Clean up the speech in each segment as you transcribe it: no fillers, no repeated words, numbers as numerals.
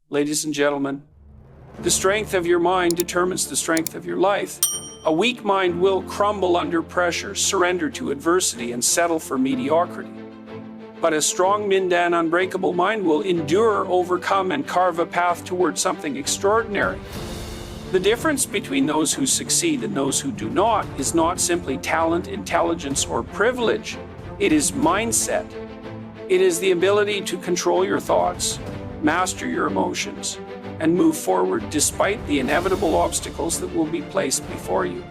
Ladies and gentlemen, the strength of your mind determines the strength of your life. A weak mind will crumble under pressure, surrender to adversity, and settle for mediocrity. But a strong, Mindan, unbreakable mind will endure, overcome, and carve a path toward something extraordinary. The difference between those who succeed and those who do not is not simply talent, intelligence, or privilege. It is mindset. It is the ability to control your thoughts, master your emotions, and move forward despite the inevitable obstacles that will be placed before you.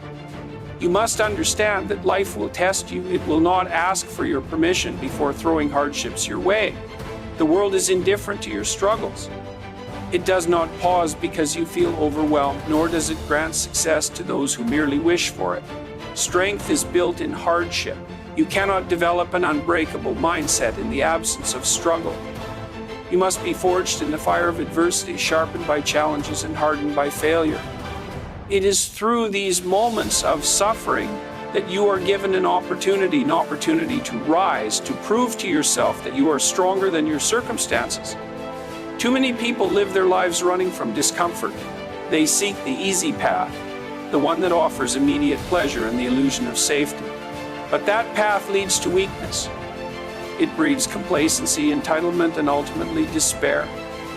You must understand that life will test you. It will not ask for your permission before throwing hardships your way. The world is indifferent to your struggles. It does not pause because you feel overwhelmed, nor does it grant success to those who merely wish for it. Strength is built in hardship. You cannot develop an unbreakable mindset in the absence of struggle. You must be forged in the fire of adversity, sharpened by challenges and hardened by failure. It is through these moments of suffering that you are given an opportunity to rise, to prove to yourself that you are stronger than your circumstances. Too many people live their lives running from discomfort. They seek the easy path, the one that offers immediate pleasure and the illusion of safety. But that path leads to weakness. It breeds complacency, entitlement, and ultimately despair.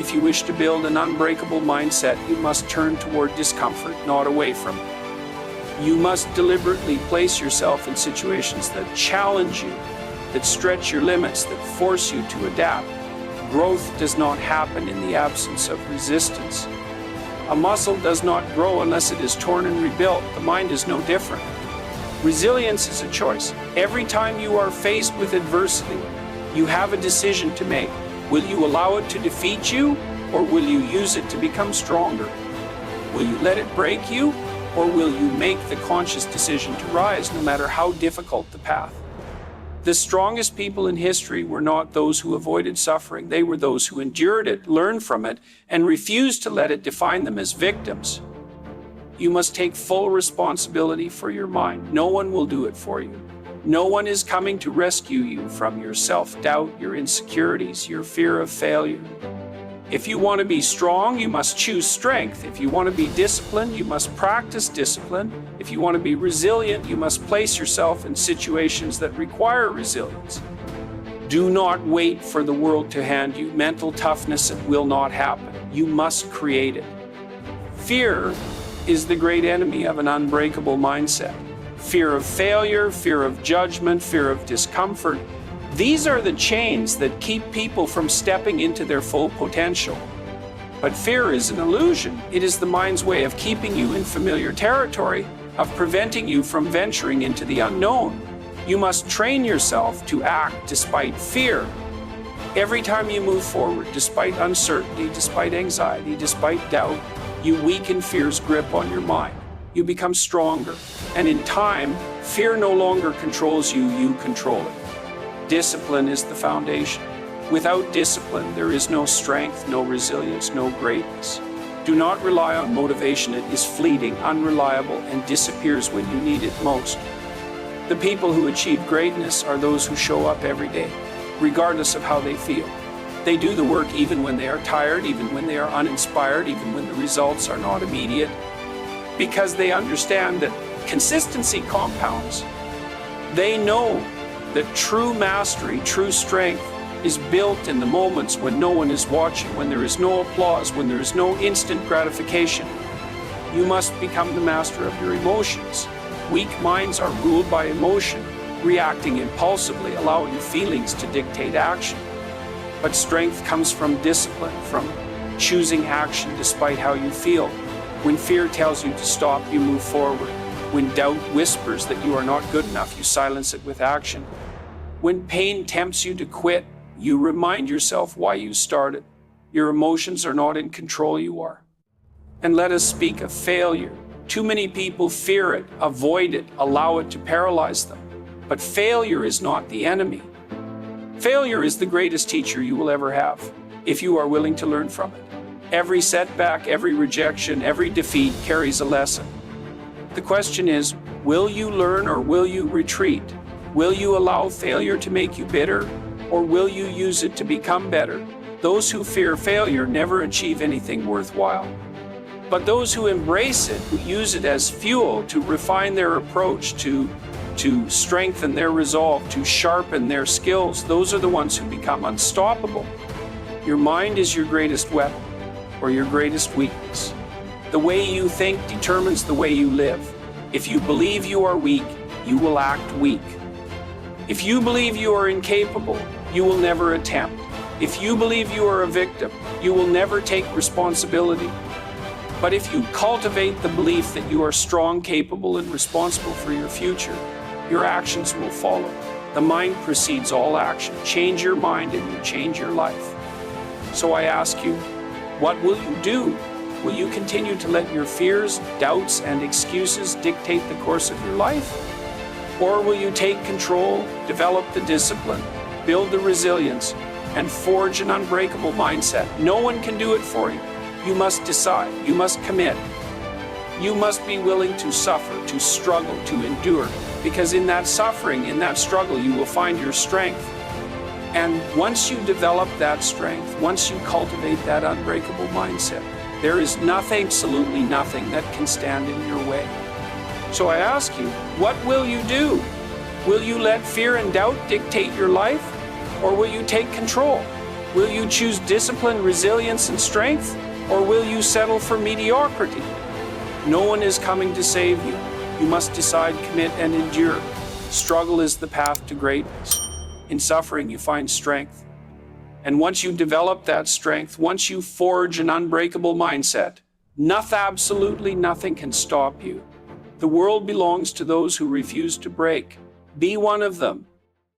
If you wish to build an unbreakable mindset, you must turn toward discomfort, not away from it. You must deliberately place yourself in situations that challenge you, that stretch your limits, that force you to adapt. Growth does not happen in the absence of resistance. A muscle does not grow unless it is torn and rebuilt. The mind is no different. Resilience is a choice. Every time you are faced with adversity, you have a decision to make. Will you allow it to defeat you, or will you use it to become stronger? Will you let it break you, or will you make the conscious decision to rise no matter how difficult the path? The strongest people in history were not those who avoided suffering. They were those who endured it, learned from it, and refused to let it define them as victims. You must take full responsibility for your mind. No one will do it for you. No one is coming to rescue you from your self-doubt, your insecurities, your fear of failure. If you want to be strong, you must choose strength. If you want to be disciplined, you must practice discipline. If you want to be resilient, you must place yourself in situations that require resilience. Do not wait for the world to hand you mental toughness. It will not happen. You must create it. Fear is the great enemy of an unbreakable mindset. Fear of failure, fear of judgment, fear of discomfort. These are the chains that keep people from stepping into their full potential. But fear is an illusion. It is the mind's way of keeping you in familiar territory, of preventing you from venturing into the unknown. You must train yourself to act despite fear. Every time you move forward, despite uncertainty, despite anxiety, despite doubt, you weaken fear's grip on your mind. You become stronger. And in time, fear no longer controls you, you control it. Discipline is the foundation. Without discipline, there is no strength, no resilience, no greatness. Do not rely on motivation. It is fleeting, unreliable, and disappears when you need it most. The people who achieve greatness are those who show up every day, regardless of how they feel. They do the work even when they are tired, even when they are uninspired, even when the results are not immediate, because they understand that consistency compounds. They know that true mastery, true strength is built in the moments when no one is watching, when there is no applause, when there is no instant gratification. You must become the master of your emotions. Weak minds are ruled by emotion, reacting impulsively, allowing feelings to dictate action. But strength comes from discipline, from choosing action despite how you feel. When fear tells you to stop, you move forward. When doubt whispers that you are not good enough, you silence it with action. When pain tempts you to quit, you remind yourself why you started. Your emotions are not in control, you are. And let us speak of failure. Too many people fear it, avoid it, allow it to paralyze them. But failure is not the enemy. Failure is the greatest teacher you will ever have, if you are willing to learn from it. Every setback, every rejection, every defeat carries a lesson. The question is, will you learn or will you retreat? Will you allow failure to make you bitter, or will you use it to become better? Those who fear failure never achieve anything worthwhile. But those who embrace it, who use it as fuel to refine their approach, to strengthen their resolve, to sharpen their skills, those are the ones who become unstoppable. Your mind is your greatest weapon or your greatest weakness. The way you think determines the way you live. If you believe you are weak, you will act weak. If you believe you are incapable, you will never attempt. If you believe you are a victim, you will never take responsibility. But if you cultivate the belief that you are strong, capable, and responsible for your future, your actions will follow. The mind precedes all action. Change your mind and you change your life. So I ask you, what will you do? Will you continue to let your fears, doubts, and excuses dictate the course of your life? Or will you take control, develop the discipline, build the resilience, and forge an unbreakable mindset? No one can do it for you. You must decide. You must commit. You must be willing to suffer, to struggle, to endure, because in that suffering, in that struggle, you will find your strength. And once you develop that strength, once you cultivate that unbreakable mindset, there is nothing, absolutely nothing, that can stand in your way. So I ask you, what will you do? Will you let fear and doubt dictate your life? Or will you take control? Will you choose discipline, resilience, and strength? Or will you settle for mediocrity? No one is coming to save you. You must decide, commit, and endure. Struggle is the path to greatness. In suffering, you find strength. And once you develop that strength, once you forge an unbreakable mindset, nothing, absolutely nothing can stop you. The world belongs to those who refuse to break. Be one of them.